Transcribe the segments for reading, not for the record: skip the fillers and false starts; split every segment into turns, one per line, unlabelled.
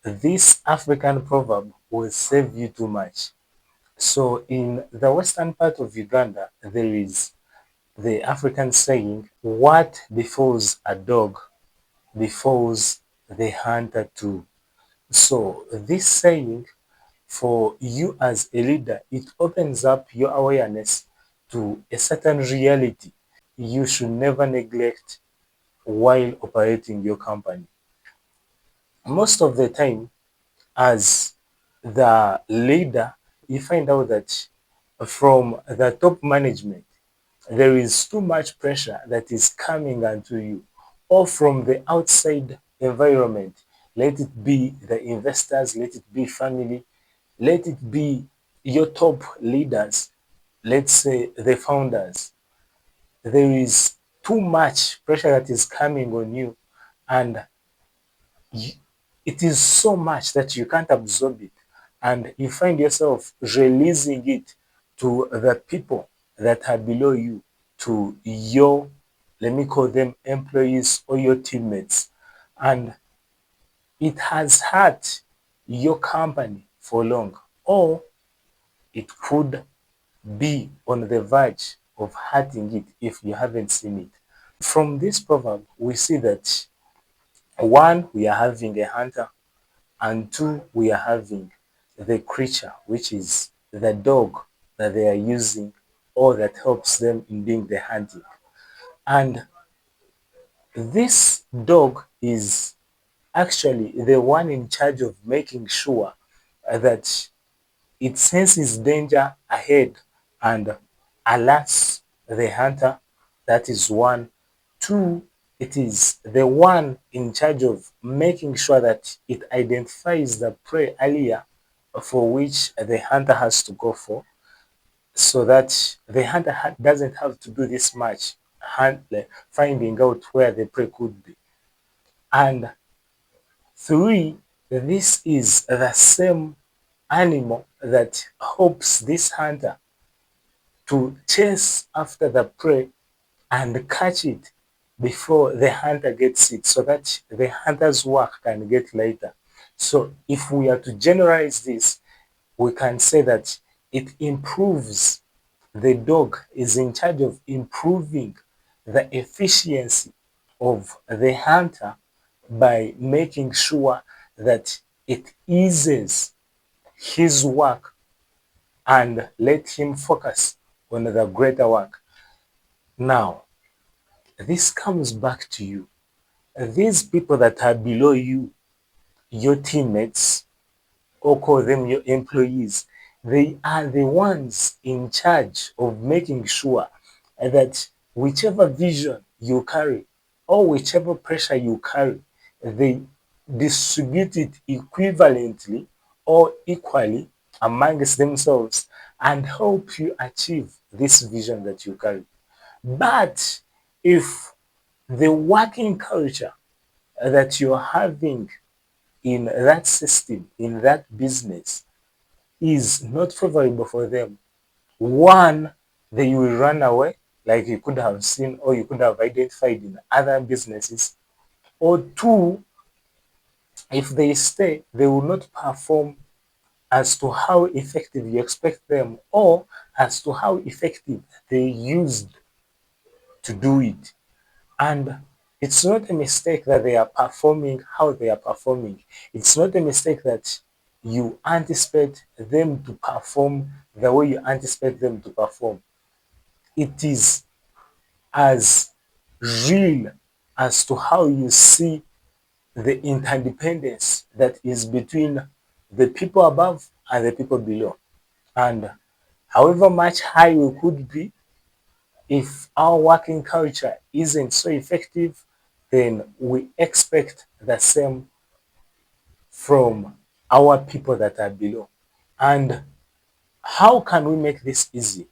this African proverb will save you too much. So in the western part of Uganda, there is the African saying, what befalls a dog befalls the hunter too. So this saying, for you as a leader, it opens up your awareness to a certain reality you should never neglect while operating your company. Most of the time, as the leader, you find out that from the top management, there is too much pressure that is coming onto you, or from the outside environment. Let it be the investors, let it be family, let it be your top leaders, let's say the founders. There is too much pressure that is coming on you, and it is so much that you can't absorb it, and you find yourself releasing it to the people that are below you, to your, let me call them employees or your teammates, and it has hurt your company for long, or it could be on the verge of hurting it if you haven't seen it. From this proverb, we see that one, we are having a hunter, and two, we are having the creature, which is the dog that they are using or that helps them in doing the hunting. And this dog is actually the one in charge of making sure that it senses danger ahead and alerts the hunter. That is one. Two, it is the one in charge of making sure that it identifies the prey earlier for which the hunter has to go for, so that the hunter doesn't have to do this much finding out where the prey could be. And three, this is the same animal that helps this hunter to chase after the prey and catch it before the hunter gets it, so that the hunter's work can get lighter. So if we are to generalize this, we can say that it improves, the dog is in charge of improving the efficiency of the hunter by making sure that it eases his work and let him focus on the greater work. Now, this comes back to you. These people that are below you, your teammates, or call them your employees, they are the ones in charge of making sure that whichever vision you carry or whichever pressure you carry, they distribute it equivalently or equally amongst themselves and help you achieve this vision that you carry. But if the working culture that you're having in that system, in that business, is not favorable for them, one, they will run away, like you could have seen or you could have identified in other businesses, or two, if they stay, they will not perform as to how effective you expect them or as to how effective they used to do it. And it's not a mistake that they are performing how they are performing. It's not a mistake that you anticipate them to perform the way you anticipate them to perform. It is as real as to how you see the interdependence that is between the people above and the people below. And however much high we could be, if our working culture isn't so effective, then we expect the same from our people that are below. And how can we make this easy?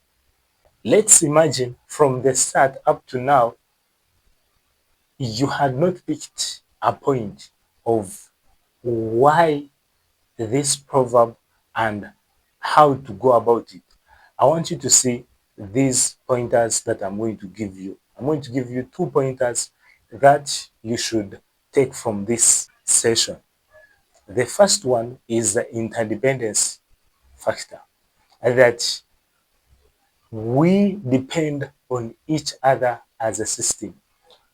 Let's imagine from the start up to now, you had not picked a point of why this proverb and how to go about it. I want you to see these pointers that I'm going to give you. I'm going to give you 2 pointers that you should take from this session. The first one is the interdependence factor, that we depend on each other as a system.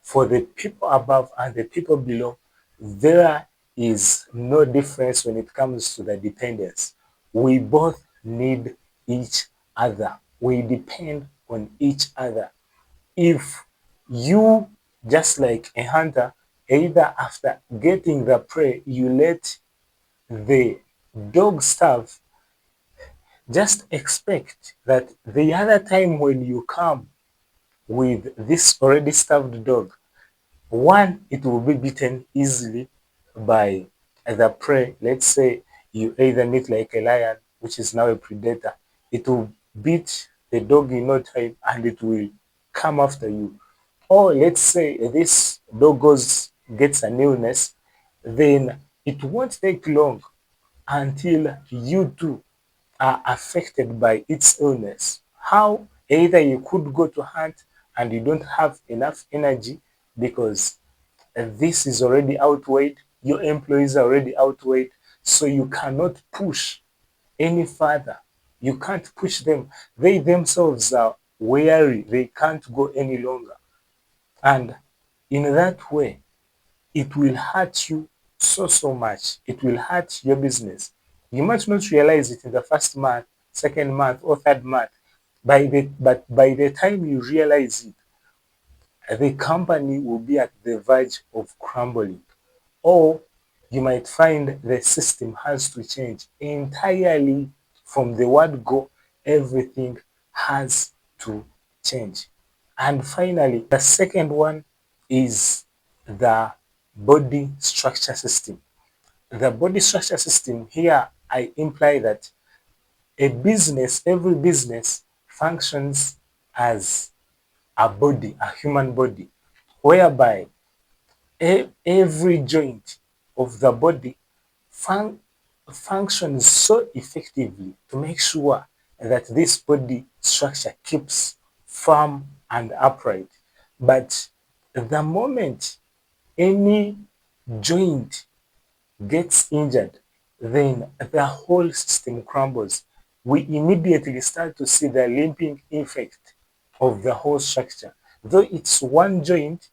For the people above and the people below, there is no difference when it comes to the dependence. We both need each other. We depend on each other. If you, just like a hunter, either after getting the prey, you let the dog starve, just expect that the other time when you come with this already starved dog, one, it will be beaten easily by the prey. Let's say you either meet like a lion, which is now a predator, it will beat the dog in no time and it will come after you. Or let's say this dog gets an illness, then it won't take long until you too are affected by its illness. How? Either you could go to hunt and you don't have enough energy because this is already outweighed, your employees are already outweighed, so you cannot push any further. You can't push them. They themselves are weary, they can't go any longer. And in that way, it will hurt you so much. It will hurt your business. You might not realize it in the first month, second month, or third month. But by the time you realize it, the company will be at the verge of crumbling. Or you might find the system has to change entirely from the word go, everything has to change. And finally, the second one is the body structure system. The body structure system here, I imply that every business functions as a body, a human body, whereby every joint of the body fun- functions so effectively to make sure that this body structure keeps firm and upright. But the moment any joint gets injured, then the whole system crumbles. We immediately start to see the limping effect of the whole structure. Though it's one joint,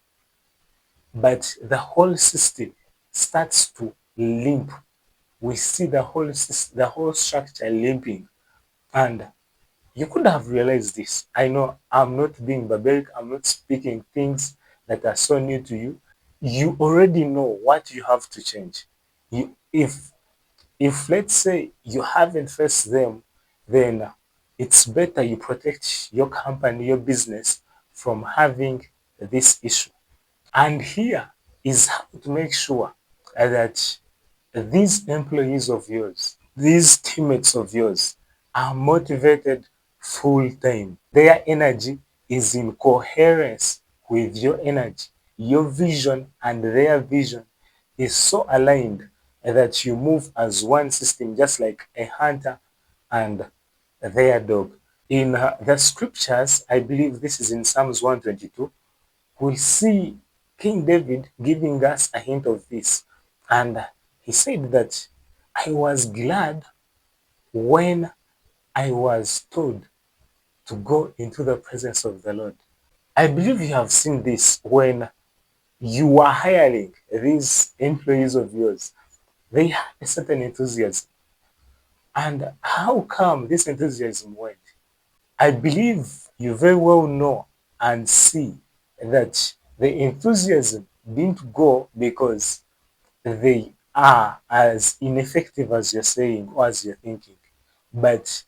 but the whole system starts to limp. We see the whole structure limping, and you could have realized this. I know I'm not being barbaric. I'm not speaking things that are so new to you. You already know what you have to change. You, if let's say you haven't faced them, then it's better you protect your company, your business from having this issue. And here is how to make sure that these employees of yours, these teammates of yours are motivated full time. Their energy is in coherence with your energy. Your vision and their vision is so aligned that you move as one system, just like a hunter and their dog. In the scriptures, I believe this is in Psalms 122, we see King David giving us a hint of this. And he said that I was glad when I was told to go into the presence of the Lord. I believe you have seen this when you are hiring these employees of yours. They had a certain enthusiasm. And how come this enthusiasm went? I believe you very well know and see that the enthusiasm didn't go because they are as ineffective as you're saying or as you're thinking, but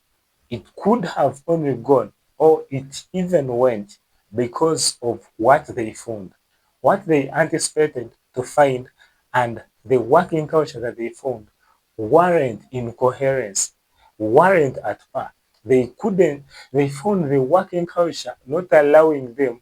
it could have only gone, or it even went, because of what they found, what they anticipated to find, and the working culture that they found weren't in coherence, weren't at par. They couldn't, they found the working culture not allowing them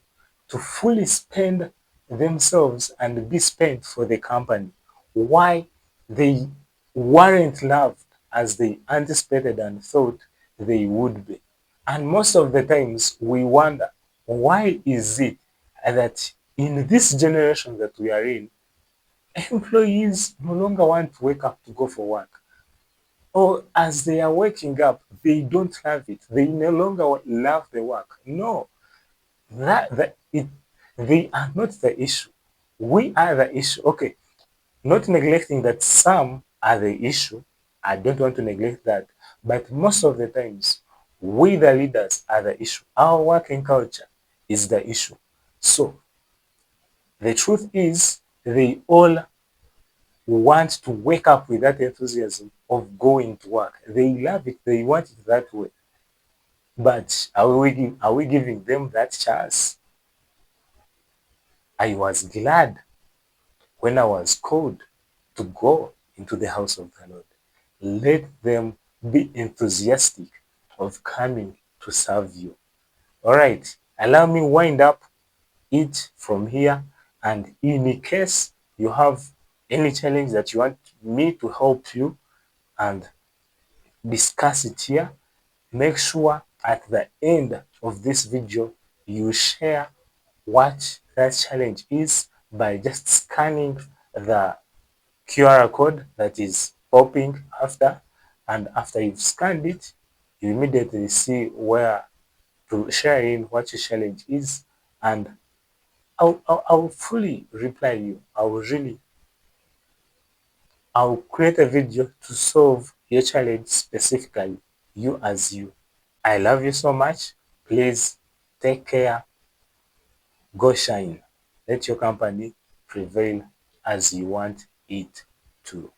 to fully spend themselves and be spent for the company. Why? They weren't loved as they anticipated and thought they would be. And most of the times we wonder, why is it that in this generation that we are in, Employees no longer want to wake up to go for work. Or as they are waking up, they don't love it. They no longer love the work. No, they are not the issue. We are the issue. Okay, not neglecting that some are the issue. I don't want to neglect that. But most of the times, we the leaders are the issue. Our working culture is the issue. So the truth is, they all want to wake up with that enthusiasm of going to work. They love it. They want it that way. But are we giving them that chance? I was glad when I was called to go into the house of the Lord. Let them be enthusiastic of coming to serve you. All right, allow me wind up it from here. And in case you have any challenge that you want me to help you and discuss it here, make sure at the end of this video you share what that challenge is by just scanning the QR code that is popping after, and after you've scanned it, you immediately see where to share in what your challenge is, and I'll fully reply you. I'll create a video to solve your challenge specifically, you as you. I love you so much. Please take care. Go shine. Let your company prevail as you want it to.